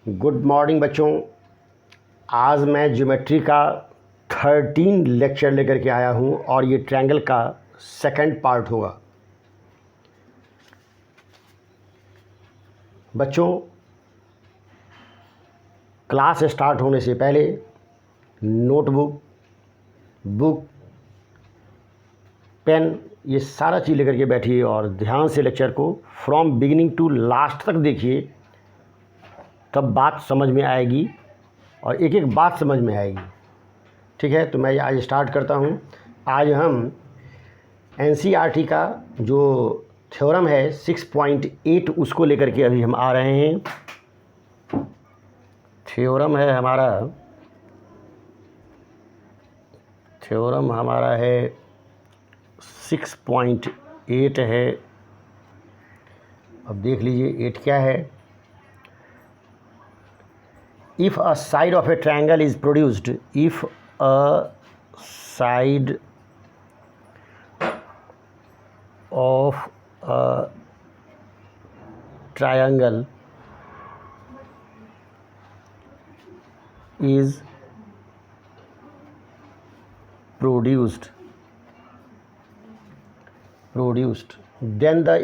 Good morning बच्चों। आज मैं ज्योमेट्री का 13 लेक्चर लेकर के आया हूँ और ये ट्रायंगल का सेकंड पार्ट होगा। बच्चों, क्लास स्टार्ट होने से पहले नोटबुक, बुक, पेन ये सारा चीज़ लेकर के बैठिए और ध्यान से लेक्चर को फ्रॉम बिगिनिंग टू लास्ट तक देखिए, तब बात समझ में आएगी और एक एक बात समझ में आएगी। ठीक है, तो मैं आज स्टार्ट करता हूँ। आज हम एनसीईआरटी का जो थ्योरम है 6.8 उसको लेकर के अभी हम आ रहे हैं। थ्योरम हमारा है 6.8 है। अब देख लीजिए 8 क्या है। If a side of a triangle is produced, if a side of a triangle is produced, then the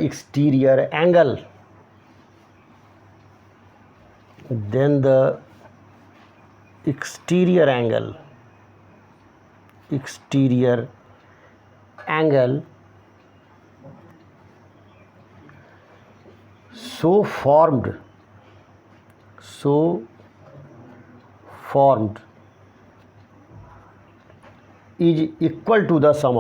exterior angle, exterior angle so formed is equal to the sum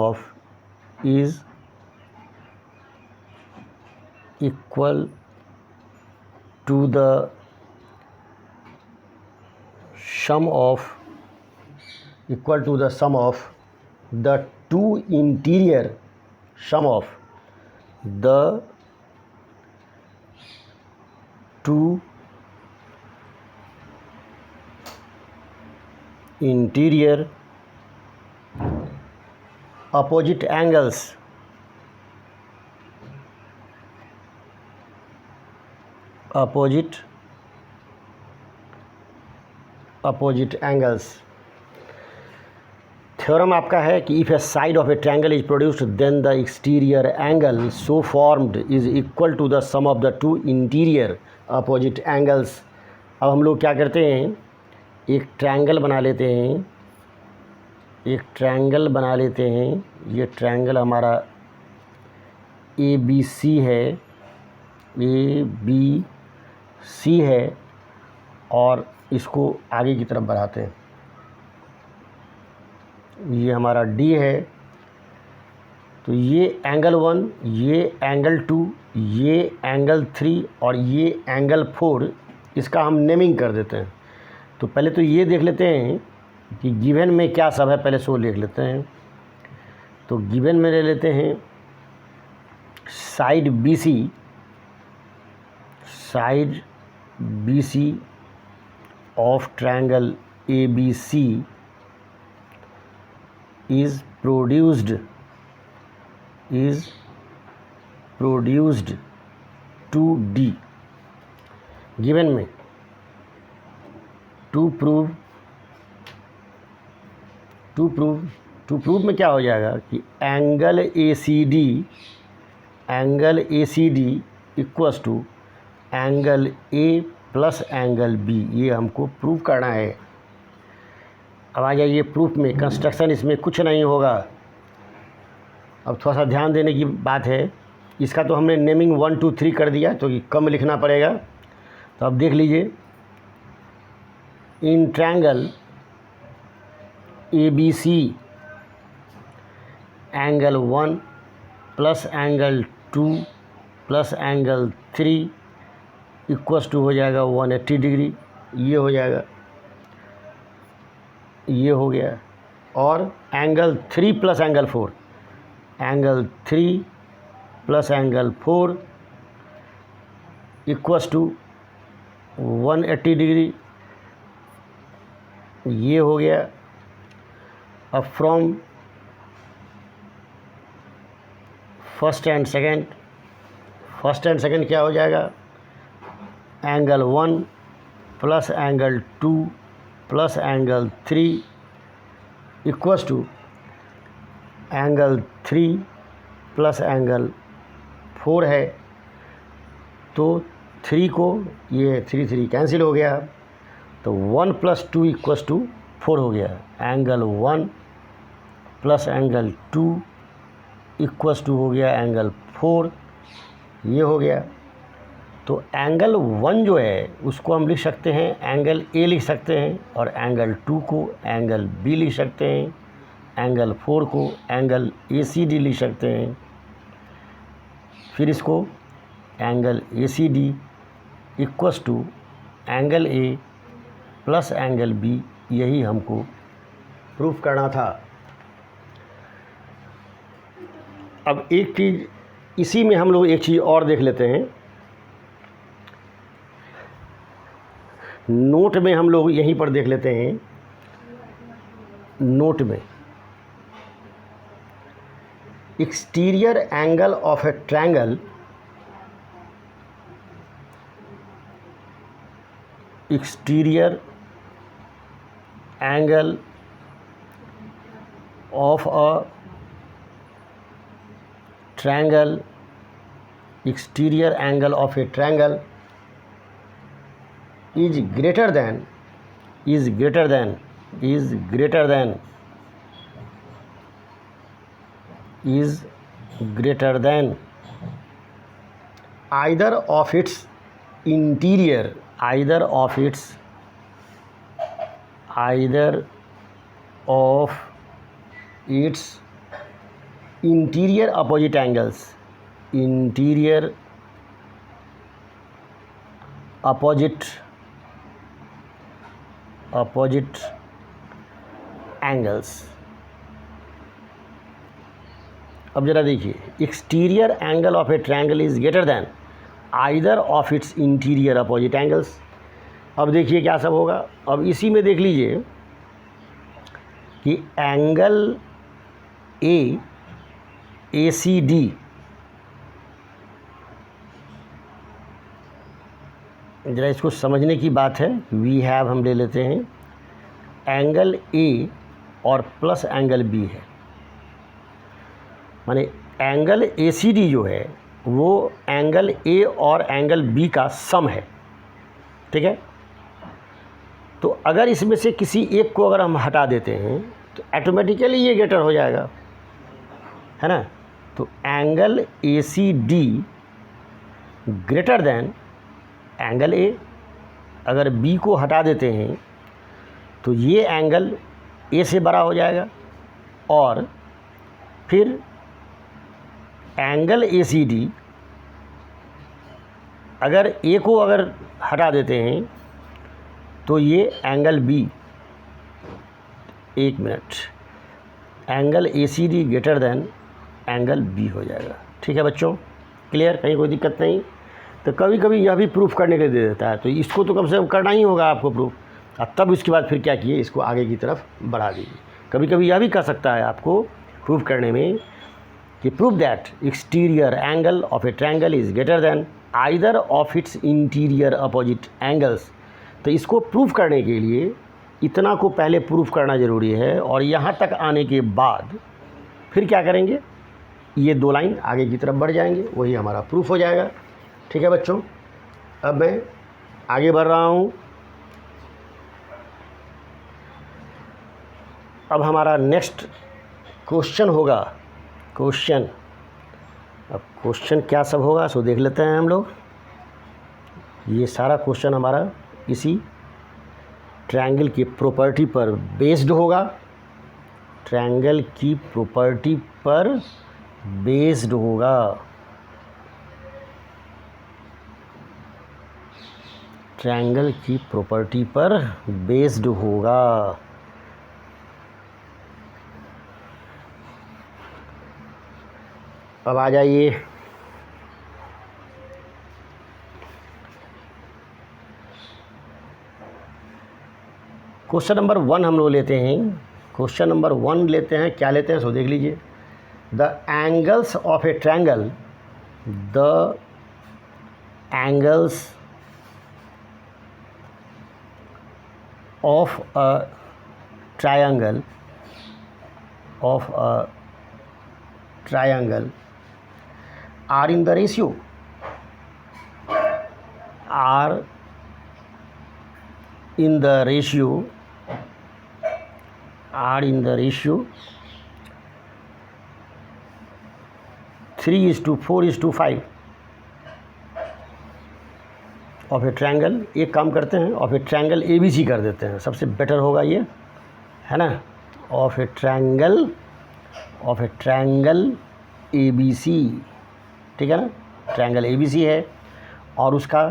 of the two interior opposite angles theorem आपका है कि if a side of a triangle is produced then the exterior angle so formed is equal to the sum of the two interior opposite angles. अब हम लोग क्या करते हैं, एक ट्रायंगल बना लेते हैं। ये ट्रायंगल हमारा ABC है और इसको आगे की तरफ बढ़ाते हैं। ये हमारा D है, तो ये एंगल 1, ये एंगल 2, ये एंगल 3 और ये एंगल 4, इसका हम नेमिंग कर देते हैं। तो पहले तो ये देख लेते हैं कि गिवन में क्या सब है, पहले सो लिख लेते हैं। तो गिवन में ले लेते हैं side BC of triangle ABC is produced to D। Given में टू प्रूव में क्या हो जाएगा कि angle ACD equals to angle A plus angle B। ये हमको प्रूव करना है। अब आ जाइए प्रूफ में। कंस्ट्रक्शन इसमें कुछ नहीं होगा। अब थोड़ा सा ध्यान देने की बात है, इसका तो हमने नेमिंग 1 2 3 कर दिया, तो कम लिखना पड़ेगा। तो अब देख लीजिए, in triangle ABC angle 1 plus angle 2 plus angle 3 equals to हो जाएगा 180 डिग्री। ये हो जाएगा, ये हो गया। और angle 3 plus angle 4 equals to 180 degree. ये हो गया। अब फ्रॉम फर्स्ट एंड सेकंड क्या हो जाएगा, angle 1 plus angle 2 plus angle 3 equals to angle 3 plus angle 4 है। तो 3 को ये 3 कैंसिल हो गया, तो 1 + 2 = 4 हो गया। एंगल 1 प्लस एंगल 2 = हो गया एंगल 4, ये हो गया। तो एंगल 1 जो है उसको हम लिख सकते हैं एंगल ए लिख सकते हैं, और एंगल 2 को एंगल बी लिख सकते हैं, एंगल 4 को एंगल ACD लिख सकते हैं। फिर इसको angle ACD = angle A plus angle B, यही हमको प्रूफ करना था। अब एक चीज़ इसी में हम लोग एक चीज़ और देख लेते हैं। नोट में हम लोग यहीं पर देख लेते हैं। नोट में exterior angle of a triangle, exterior angle of a triangle, exterior angle of a triangle is greater than either of its interior opposite angles, interior opposite angles। अब ज़रा देखिए, exterior angle of a triangle is greater than either of its interior opposite angles. अब देखिए क्या सब होगा। अब इसी में देख लीजिए कि एंगल ACD ज़रा इसको समझने की बात है। वी हैव हम ले लेते हैं, एंगल A और प्लस एंगल B है, माने एंगल ACD जो है वो एंगल A और एंगल B का सम है, ठीक है। तो अगर इसमें से किसी एक को अगर हम हटा देते हैं तो ऑटोमेटिकली ये ग्रेटर हो जाएगा, है ना। तो angle ACD greater than angle A। अगर B को हटा देते हैं तो ये एंगल A से बड़ा हो जाएगा, और फिर एंगल ACD अगर A को अगर हटा देते हैं तो ये एंगल B, एक minute, angle ACD greater than angle B हो जाएगा। ठीक है बच्चों, क्लियर, कहीं कोई दिक्कत नहीं। तो कभी कभी यह भी प्रूफ करने के लिए दे देता है, तो इसको तो कम से कम करना ही होगा आपको प्रूफ, और तब उसके बाद फिर क्या किए, इसको आगे की तरफ बढ़ा दीजिए। कभी कभी यह भी कर सकता है आपको प्रूफ करने में कि proof that exterior angle of a triangle is greater than either of its interior opposite angles. तो इसको प्रूफ करने के लिए इतना को पहले प्रूफ करना ज़रूरी है, और यहाँ तक आने के बाद फिर क्या करेंगे, ये 2 लाइन आगे की तरफ बढ़ जाएंगे, वही हमारा प्रूफ हो जाएगा। ठीक है बच्चों, अब मैं आगे बढ़ रहा हूँ। अब हमारा नेक्स्ट क्वेश्चन होगा, क्वेश्चन। अब क्वेश्चन क्या सब होगा सो देख लेते हैं हम लोग। ये सारा क्वेश्चन हमारा इसी ट्रायंगल की प्रॉपर्टी पर बेस्ड होगा, ट्रायंगल की प्रॉपर्टी पर बेस्ड होगा। ट्रायंगल की प्रॉपर्टी पर बेस्ड होगा। अब आ जाइए, क्वेश्चन नंबर 1 हम लोग लेते हैं। क्वेश्चन नंबर 1 लेते हैं, क्या लेते हैं सो देख लीजिए। The angles of a triangle, the angles of a triangle are in the ratio 3:4:5 of a triangle. एक काम करते हैं, ऑफ ए ट्रायंगल ABC कर देते हैं, सबसे बेटर होगा ये, है ना। ऑफ ए ट्रायंगल ABC, ठीक है ना। ट्रायंगल ABC है और उसका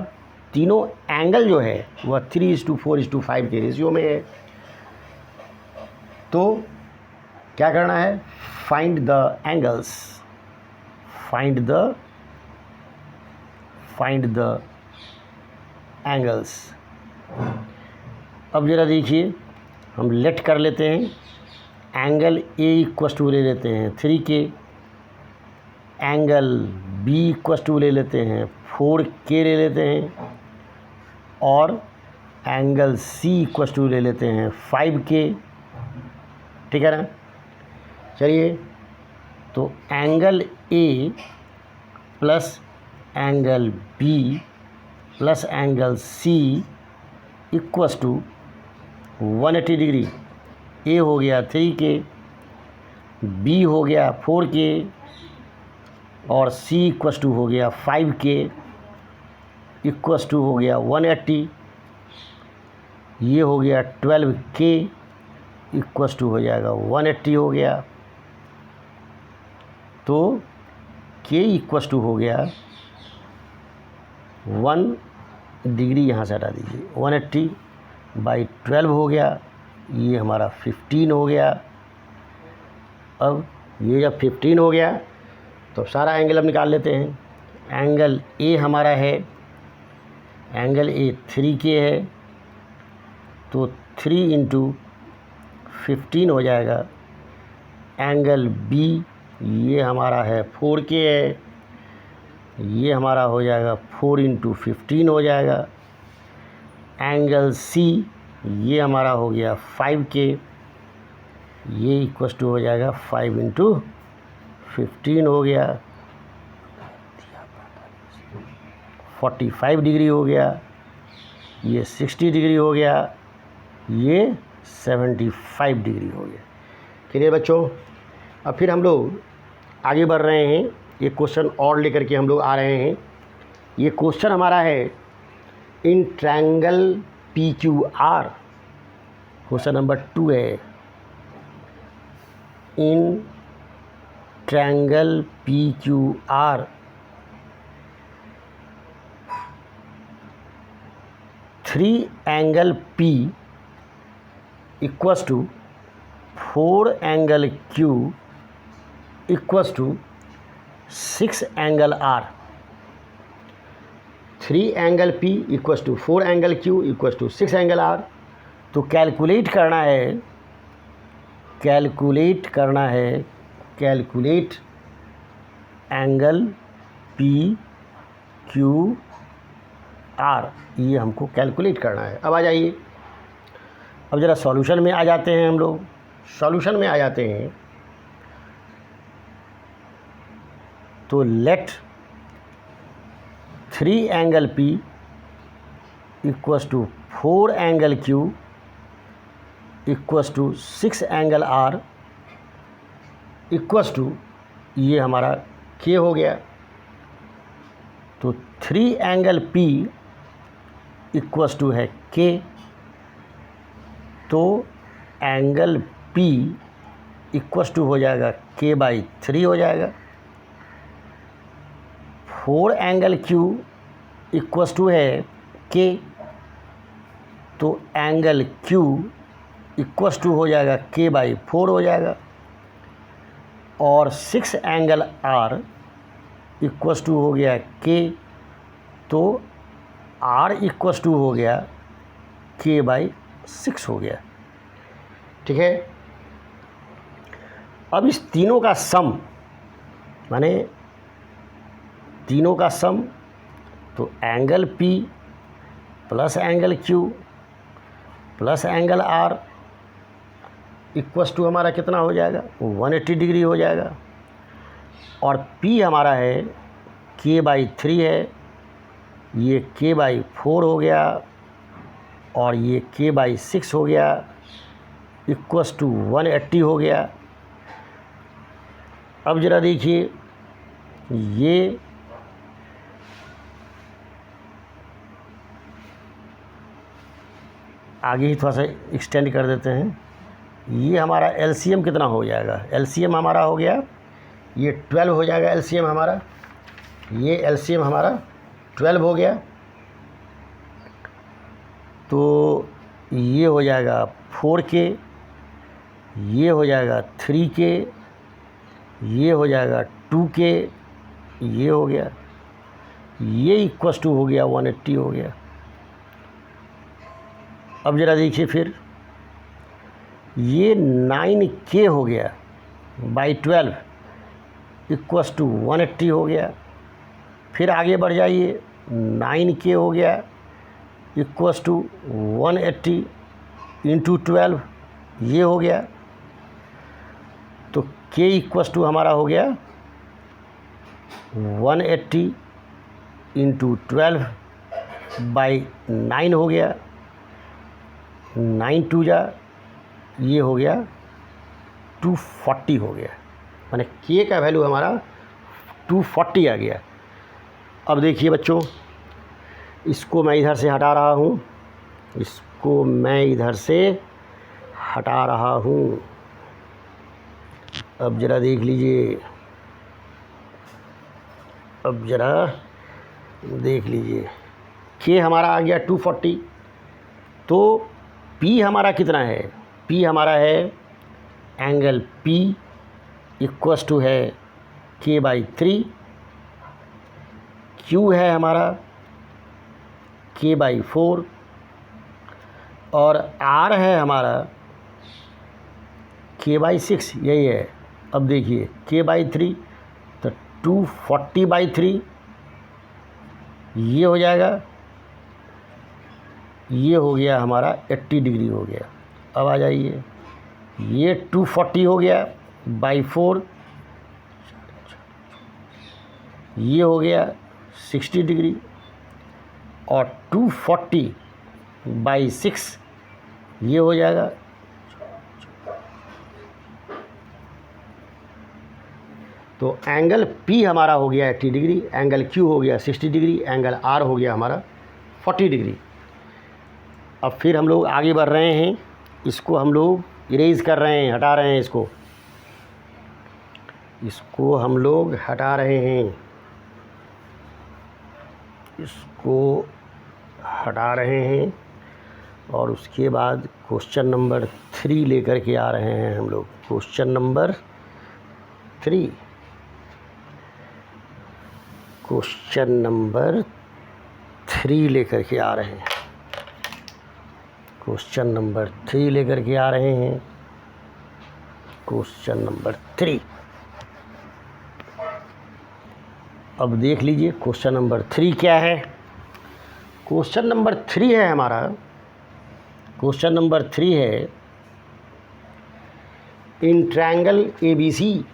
तीनों एंगल जो है वह 3:4:5 के रेशियो में है। तो क्या करना है, फाइंड द एंगल्स। अब ज़रा देखिए, हम लेट कर लेते हैं, एंगल A = ले लेते हैं 3K, एंगल B = ले लेते हैं 4K ले लेते हैं, और एंगल C = ले लेते हैं 5K, ठीक है ना। चलिए, तो angle A plus angle B plus angle C = 180 degree. A हो गया 3K, B हो गया 4K, और C = हो गया 5K = हो गया 180। ये हो गया 12K = हो जाएगा 180 हो गया। तो K = हो गया 1 डिग्री, यहाँ से हटा दीजिए, 180/12 हो गया, ये हमारा 15 हो गया। अब ये जब 15 हो गया तो सारा एंगल अब निकाल लेते हैं। एंगल A हमारा है, एंगल A 3K है, तो 3 × 15 हो जाएगा। एंगल B ये हमारा है 4K है, ये हमारा हो जाएगा 4 × 15 हो जाएगा। एंगल C ये हमारा हो गया 5K, ये = हो जाएगा 5 × 15 हो गया, 45 डिग्री हो गया, ये 60 डिग्री हो गया, ये 75 डिग्री हो गया। क्लियर बच्चों। अब फिर हम लोग आगे बढ़ रहे हैं, एक क्वेश्चन और लेकर के हम लोग आ रहे हैं। ये क्वेश्चन हमारा है in triangle PQR, question number 2 है। In triangle PQR three angle P = 4 angle Q = 6 angle R। 3 angle P = 4 angle Q = 6 angle R। तो कैलकुलेट एंगल PQR, ये हमको कैलकुलेट करना है। अब आ जाइए, अब ज़रा सॉल्यूशन में आ जाते हैं हम लोग। सॉल्यूशन में आ जाते हैं तो let 3 angle P = 4 angle Q = 6 angle R = ये हमारा K हो गया। तो 3 एंगल P = है K, तो एंगल P = हो जाएगा K/3 हो जाएगा। 4 एंगल Q = है K, तो एंगल Q = हो जाएगा K/4 हो जाएगा। और 6 एंगल R = हो गया K, तो R = हो गया K/6 हो गया, ठीक है। अब इस तीनों का सम, माने तीनों का सम, तो angle P plus angle Q plus angle R equals to हमारा कितना हो जाएगा, 180 डिग्री हो जाएगा। और P हमारा है K/3 है, ये K/4 हो गया और ये K/6 हो गया, इक्वस टू 180 हो गया। अब ज़रा देखिए, ये आगे ही थोड़ा सा एक्सटेंड कर देते हैं। ये हमारा एलसीएम कितना हो जाएगा, एलसीएम हमारा हो गया, ये 12 हो जाएगा एलसीएम हमारा, ये एलसीएम हमारा 12 हो गया। तो ये हो जाएगा 4K, ये हो जाएगा 3K, ये हो जाएगा 2K, ये हो गया, ये इक्वस टू हो गया 180 हो गया। अब ज़रा देखिए फिर, ये 9K हो गया बाई 12 इक्वस टू 180 हो गया। फिर आगे बढ़ जाइए, 9K हो गया इक्वस टू 180 इंटू 12, ये हो गया। तो K इक्वस टू हमारा हो गया 180 इंटू 12 बाई 9 हो गया, 9 2 जा, ये हो गया 240 हो गया, माने K का वैल्यू हमारा 240 आ गया। अब देखिए बच्चों, इसको मैं इधर से हटा रहा हूँ, इसको मैं इधर से हटा रहा हूँ। अब ज़रा देख लीजिए, अब ज़रा देख लीजिए, K हमारा आ गया 240। तो P हमारा कितना है, P हमारा है एंगल P इक्वस टू है K/3, Q है हमारा K/4 और R है हमारा K/6, यही है। अब देखिए K/3 तो 240/3 ये हो जाएगा, ये हो गया हमारा 80 डिग्री हो गया। अब आ जाइए, ये 240 हो गया बाई 4, ये हो गया 60 डिग्री और 240/6 ये हो जाएगा। तो एंगल P हमारा हो गया 80 डिग्री, एंगल Q हो गया 60 डिग्री, एंगल R हो गया हमारा 40 डिग्री। अब फिर हम लोग आगे बढ़ रहे हैं, इसको हम लोग इरेज कर रहे हैं, हटा रहे हैं, इसको हम लोग हटा रहे हैं, इसको हटा रहे हैं। और उसके बाद क्वेश्चन नंबर 3 लेकर के आ रहे हैं हम लोग। क्वेश्चन नंबर 3, क्वेश्चन नंबर 3 लेकर के आ रहे हैं, क्वेश्चन नंबर 3 लेकर के आ रहे हैं, क्वेश्चन नंबर 3। अब देख लीजिए क्वेश्चन नंबर 3 क्या है। क्वेश्चन नंबर 3 है हमारा, क्वेश्चन नंबर 3 है, in triangle ABC,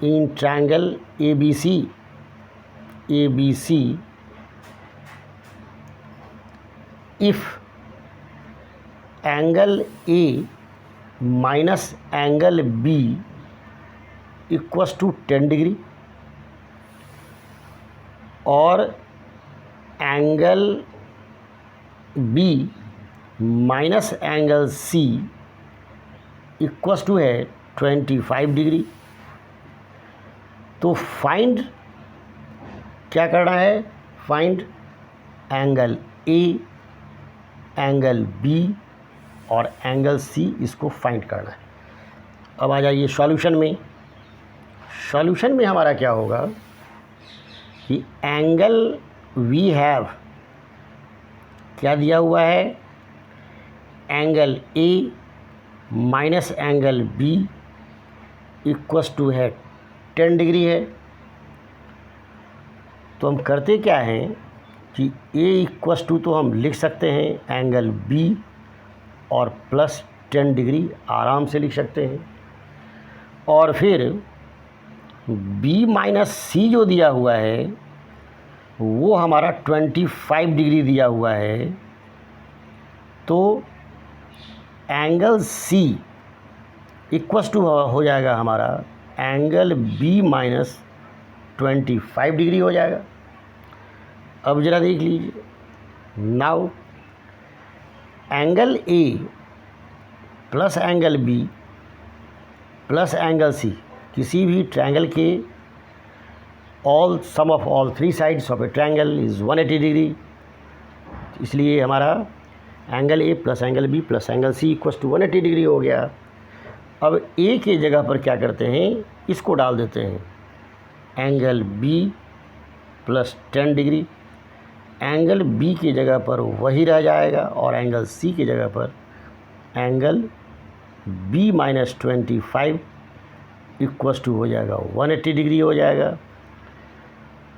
in triangle ABC if angle A minus angle B equals to 10 degree और angle B minus angle C equals to है 25 डिग्री। तो फाइंड क्या करना है, find angle A, angle B और angle C, इसको find करना है। अब आ जाइए सॉल्यूशन में। सॉल्यूशन में हमारा क्या होगा कि एंगल वी हैव क्या दिया हुआ है, angle A minus angle B equals to है 10 डिग्री है। तो हम करते क्या हैं, कि ए इक्वस टू तो हम लिख सकते हैं एंगल बी और प्लस 10 डिग्री आराम से लिख सकते हैं। और फिर बी माइनस सी जो दिया हुआ है वो हमारा 25 डिग्री दिया हुआ है, तो एंगल सी इक्वस टू हो जाएगा हमारा एंगल बी माइनस 25 डिग्री हो जाएगा। अब ज़रा देख लीजिए, now angle A plus angle B plus angle C, किसी भी ट्रायंगल के all sum of all three sides of a triangle is 180 degree, इसलिए हमारा angle A plus angle B plus angle C equals to 180 degree हो गया। अब ए के जगह पर क्या करते हैं, इसको डाल देते हैं angle B plus 10 degree, angle B की जगह पर वही रह जाएगा और एंगल सी की जगह पर angle B minus 25 equals to हो जाएगा 180 डिग्री हो जाएगा।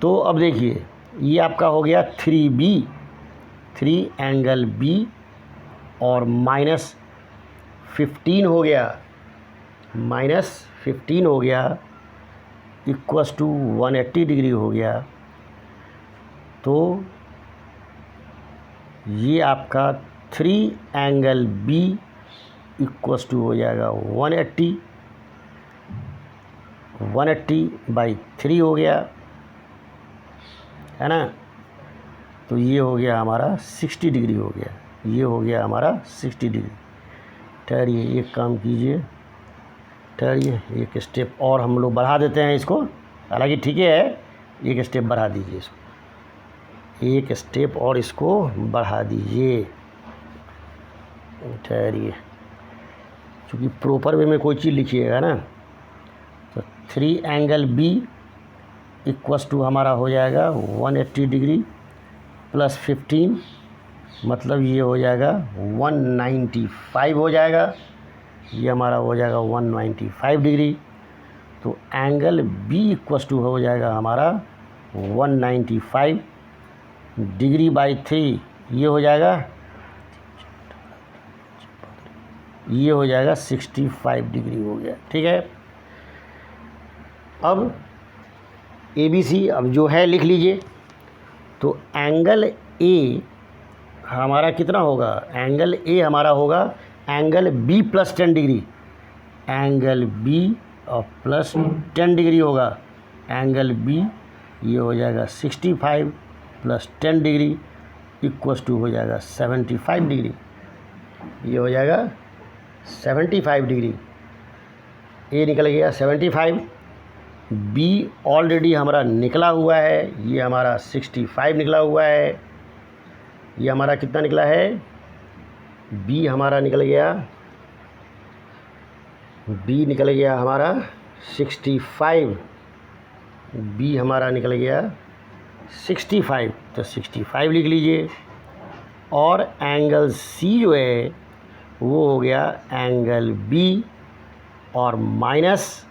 तो अब देखिए ये आपका हो गया 3B, 3 एंगल बी और माइनस 15 हो गया, माइनस 15 हो गया इक्वस टू 180 डिग्री हो गया। तो ये आपका 3 एंगल बी इक्वस टू हो जाएगा 180 बाई 3 हो गया, है ना। तो ये हो गया हमारा 60 डिग्री हो गया, ये हो गया हमारा 60 डिग्री। ठहरिए, एक काम कीजिए, ठहरिए, एक स्टेप और हम लोग बढ़ा देते हैं इसको, हालांकि ठीक है, एक स्टेप बढ़ा दीजिए इसको, एक स्टेप और इसको बढ़ा दीजिए। ठहरिए, क्योंकि प्रॉपर वे में कोई चीज़ लिखिएगा ना। तो 3 एंगल बी इक्वस टू हमारा हो जाएगा 180 डिग्री प्लस 15, मतलब ये हो जाएगा 195 हो जाएगा, ये हमारा हो जाएगा 195 डिग्री। तो एंगल बी इक्वस टू हो जाएगा हमारा 195 डिग्री बाई 3, ये हो जाएगा 65 डिग्री हो गया। ठीक है, अब ए बी सी अब जो है लिख लीजिए। तो एंगल ए हमारा कितना होगा, एंगल ए हमारा होगा angle B plus 10 degree, angle B और प्लस 10 डिग्री होगा, एंगल बी ये हो जाएगा 65 प्लस 10 डिग्री इक्वस टू हो जाएगा 75 डिग्री, ये हो जाएगा 75 डिग्री। ए निकल गया 75, बी ऑलरेडी हमारा निकला हुआ है, ये हमारा 65 निकला हुआ है, ये हमारा कितना निकला है, बी हमारा निकल गया, बी निकल गया हमारा 65, बी हमारा निकल गया 65, तो 65 लिख लीजिए। और एंगल सी जो है वो हो गया एंगल बी और माइनस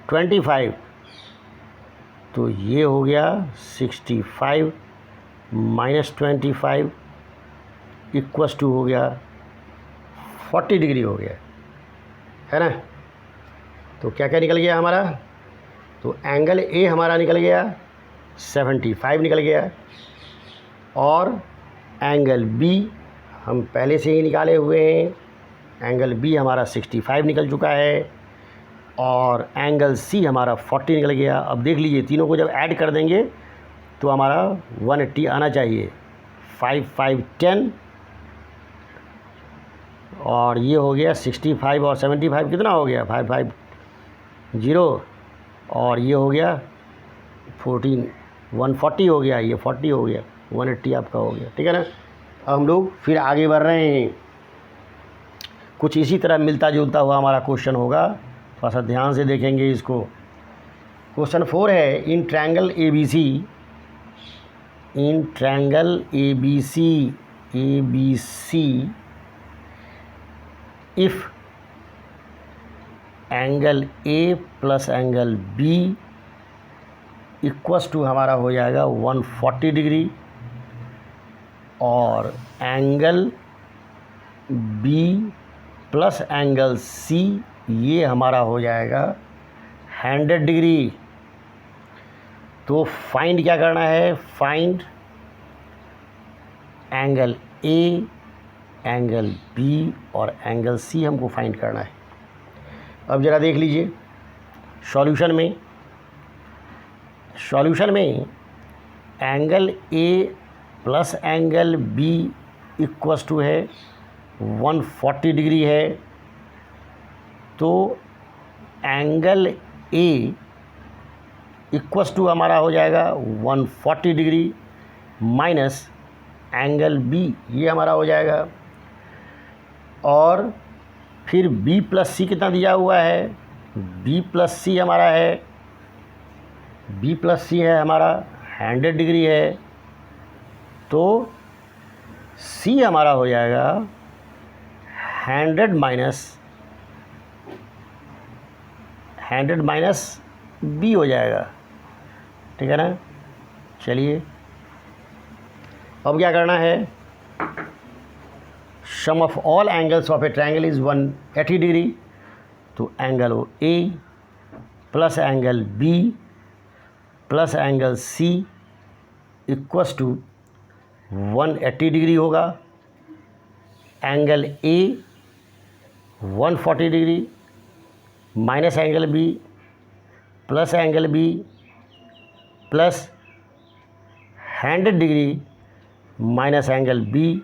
25, तो ये हो गया 65 माइनस 25 इक्वस टू हो गया 40 डिग्री हो गया, है ना। तो क्या क्या निकल गया हमारा, तो एंगल ए हमारा निकल गया 75 निकल गया, और एंगल बी हम पहले से ही निकाले हुए हैं, एंगल बी हमारा 65 निकल चुका है, और एंगल सी हमारा 40 निकल गया। अब देख लीजिए तीनों को जब ऐड कर देंगे तो हमारा 180 आना चाहिए, 5 5 10, और ये हो गया 65 और 75 कितना हो गया 5 5 0, और ये हो गया 14 140 हो गया, ये 40 हो गया, 180 आपका हो गया। ठीक है ना। अब हम लोग फिर आगे बढ़ रहे हैं, कुछ इसी तरह मिलता जुलता हुआ हमारा क्वेश्चन होगा, थोड़ा सा ध्यान से देखेंगे इसको। क्वेश्चन 4 है, in triangle A B C, in triangle A B C if angle A plus angle B equals to हमारा हो जाएगा 140 डिग्री, और angle B plus angle C ये हमारा हो जाएगा 100 डिग्री। तो फाइंड क्या करना है, find angle A, angle B और एंगल सी हमको फाइंड करना है। अब ज़रा देख लीजिए सॉल्यूशन में angle A plus angle B equals to है 140 डिग्री है। तो एंगल ए इक्वस टू हमारा हो जाएगा 140 डिग्री माइनस एंगल बी ये हमारा हो जाएगा। और फिर बी प्लस सी कितना दिया हुआ है, बी प्लस सी हमारा है, बी प्लस सी है हमारा 100 डिग्री है। तो सी हमारा हो जाएगा 100 माइनस बी हो जाएगा, ठीक है ना। चलिए अब क्या करना है, sum of all angles of a triangle is 180 degree. तो angle O A plus angle B plus angle C equals to 180 degree होगा। Angle A 140 degree minus angle B plus angle B plus 100 degree minus angle B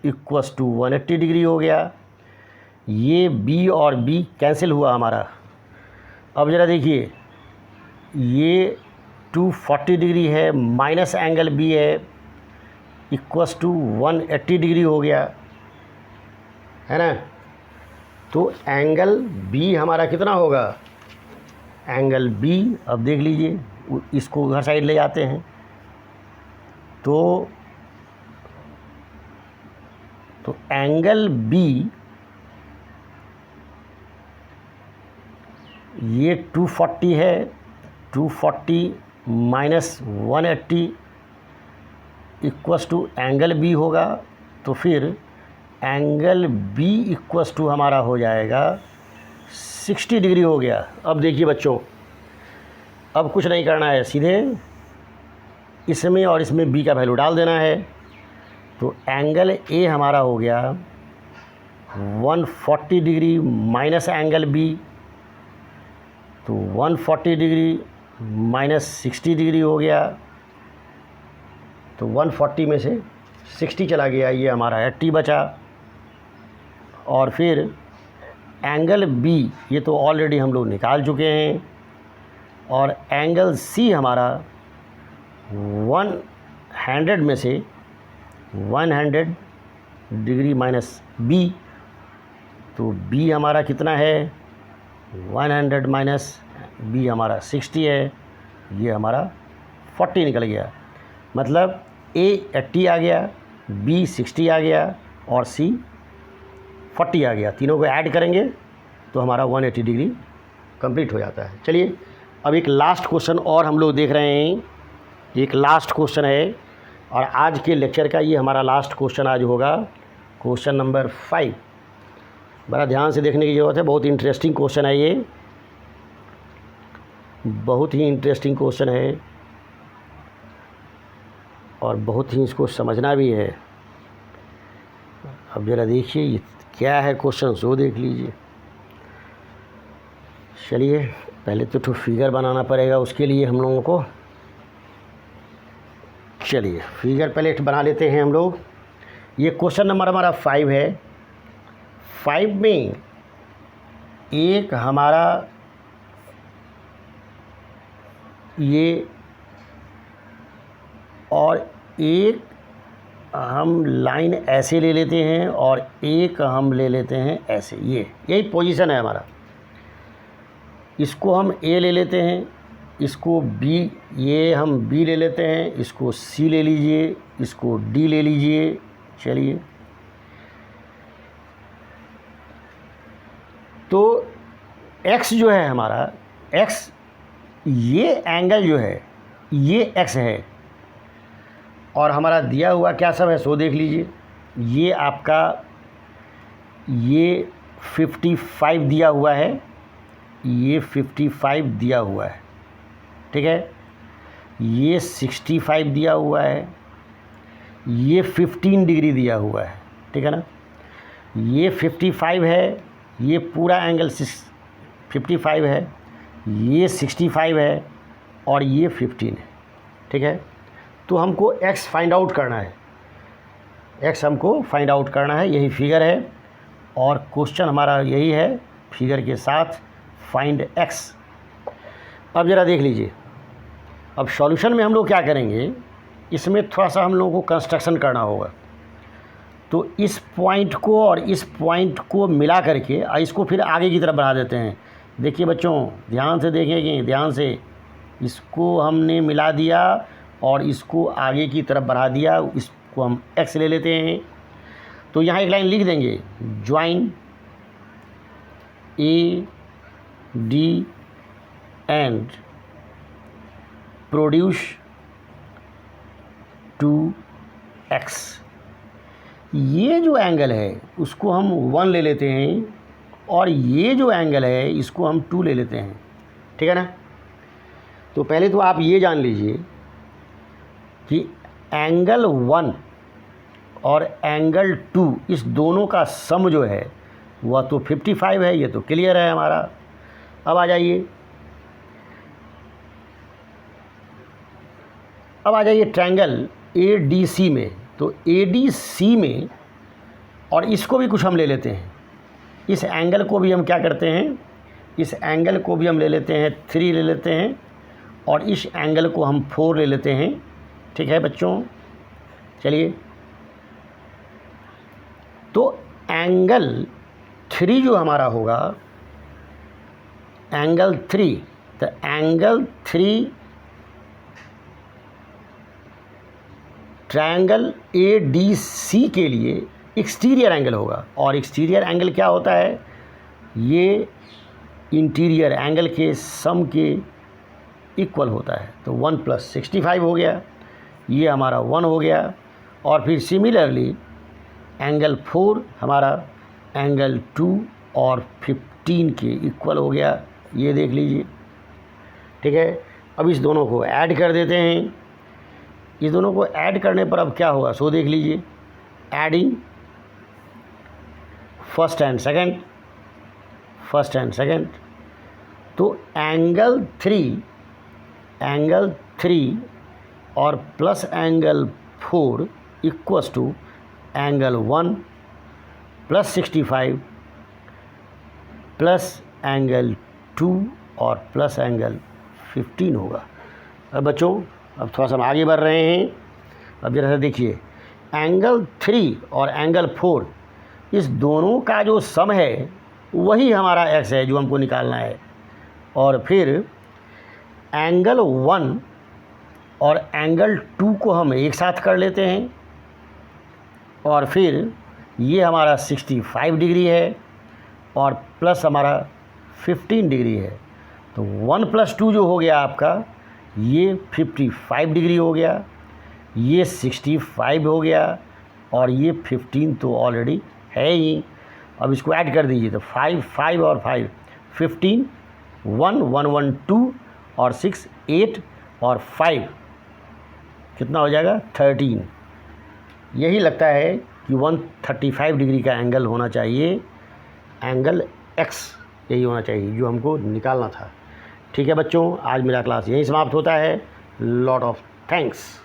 equals to 180 degree हो गया। ये B और B cancel हुआ हमारा। अब ज़रा देखिए ये 240 डिग्री है माइनस एंगल बी है इक्वस टू 180 डिग्री हो गया, है ना। तो एंगल बी हमारा कितना होगा, एंगल बी अब देख लीजिए, इसको उधर साइड ले जाते हैं। तो एंगल बी ये 240 है, 240 minus 180 equals to angle B होगा। तो फिर एंगल बी इक्वस टू हमारा हो जाएगा 60 डिग्री हो गया। अब देखिए बच्चों, अब कुछ नहीं करना है, सीधे इसमें और इसमें बी का वैल्यू डाल देना है। तो एंगल ए हमारा हो गया 140 डिग्री माइनस एंगल बी। तो 140 डिग्री माइनस 60 डिग्री हो गया। तो 140 में से 60 चला गया, ये हमारा 80 बचा। और फिर एंगल बी ये तो ऑलरेडी हम लोग निकाल चुके हैं। और एंगल सी हमारा 100 में से 100 डिग्री माइनस बी। तो बी हमारा कितना है, 100 माइनस बी हमारा 60 है, ये हमारा 40 निकल गया। मतलब ए 80 आ गया, बी 60 आ गया और सी 40 आ गया। तीनों को ऐड करेंगे तो हमारा 180 डिग्री कंप्लीट हो जाता है। चलिए अब एक लास्ट क्वेश्चन और हम लोग देख रहे हैं। एक लास्ट क्वेश्चन है और आज के लेक्चर का ये हमारा लास्ट क्वेश्चन आज होगा, क्वेश्चन नंबर 5। बड़ा ध्यान से देखने की ज़रूरत है, बहुत इंटरेस्टिंग क्वेश्चन है ये, बहुत ही इंटरेस्टिंग क्वेश्चन है और बहुत ही इसको समझना भी है। अब ज़रा देखिए ये क्या है क्वेश्चन, सो देख लीजिए। चलिए पहले तो फिगर बनाना पड़ेगा उसके लिए हम लोगों को। चलिए फिगर पहले बना लेते हैं हम लोग। ये क्वेश्चन नंबर हमारा 5 है। 5 में एक हमारा ये और एक हम लाइन ऐसे ले लेते हैं और एक हम ले लेते हैं ऐसे, यही पोजीशन है हमारा। इसको हम ए ले लेते हैं, इसको बी, ये हम बी ले लेते हैं, इसको सी ले लीजिए, इसको डी ले लीजिए। चलिए तो x जो है हमारा, x ये एंगल जो है ये x है और हमारा दिया हुआ क्या सब है सो देख लीजिए। ये आपका ये 55 दिया हुआ है, ये 55 दिया हुआ है, ठीक है। ये 65 दिया हुआ है, ये 15 डिग्री दिया हुआ है, ठीक है ना। ये 55 है, ये पूरा एंगल 55 है, ये 65 है और ये 15 है, ठीक है। तो हमको x फाइंड आउट करना है, x हमको फाइंड आउट करना है, यही फिगर है और क्वेश्चन हमारा यही है, फिगर के साथ फाइंड x। अब ज़रा देख लीजिए, अब सॉल्यूशन में हम लोग क्या करेंगे, इसमें थोड़ा सा हम लोगों को कंस्ट्रक्शन करना होगा। तो इस पॉइंट को और इस पॉइंट को मिला करके इसको फिर आगे की तरफ बढ़ा देते हैं। देखिए बच्चों, ध्यान से देखेंगे, ध्यान से, इसको हमने मिला दिया और इसको आगे की तरफ बढ़ा दिया, इसको हम x ले लेते हैं। तो यहाँ एक लाइन लिख देंगे, join A D and produce 2x। ये जो एंगल है उसको हम 1 ले लेते हैं और ये जो एंगल है इसको हम 2 ले लेते हैं, ठीक है ना। तो पहले तो आप ये जान लीजिए कि एंगल 1 और एंगल 2 इस दोनों का सम जो है वह तो 55 है, ये तो क्लियर है हमारा। अब आ जाइए, ट्रायंगल ADC में। तो ADC में और इसको भी कुछ हम ले लेते हैं, इस एंगल को भी हम क्या करते हैं, इस एंगल को भी हम ले लेते हैं 3 ले लेते हैं और इस एंगल को हम 4 ले लेते हैं, ठीक है बच्चों। चलिए, तो एंगल 3 जो हमारा होगा, एंगल 3, तो एंगल 3 ट्रायंगल ADC के लिए एक्सटीरियर एंगल होगा। और एक्सटीरियर एंगल क्या होता है, ये इंटीरियर एंगल के सम के इक्वल होता है। तो 1 + 65 हो गया, ये हमारा 1 हो गया। और फिर सिमिलरली एंगल 4 हमारा एंगल 2 और 15 के इक्वल हो गया, ये देख लीजिए, ठीक है। अब इस दोनों को ऐड कर देते हैं। इस दोनों को ऐड करने पर अब क्या होगा सो देख लीजिए, एडिंग फर्स्ट एंड सेकंड। तो एंगल 3 और plus angle 4 equals to angle 1 + 65 plus angle 2 और प्लस एंगल 15 होगा। अब बच्चों, अब थोड़ा सा हम आगे बढ़ रहे हैं। अब जरा सा देखिए, एंगल 3 और एंगल 4 इस दोनों का जो सम है वही हमारा x है जो हमको निकालना है। और फिर एंगल 1 और एंगल 2 को हम एक साथ कर लेते हैं और फिर ये हमारा 65 डिग्री है और प्लस हमारा 15 डिग्री है। तो 1 + 2 जो हो गया आपका, ये 55 डिग्री हो गया, ये 65 हो गया और ये 15 तो ऑलरेडी है ही। अब इसको ऐड कर दीजिए, तो 5 और 5 15, 1 1 1 2 और 6 8 और 5 कितना हो जाएगा 13। यही लगता है कि 135 डिग्री का एंगल होना चाहिए, एंगल x यही होना चाहिए जो हमको निकालना था। ठीक है बच्चों, आज मेरा क्लास यहीं समाप्त होता है। Lot of thanks.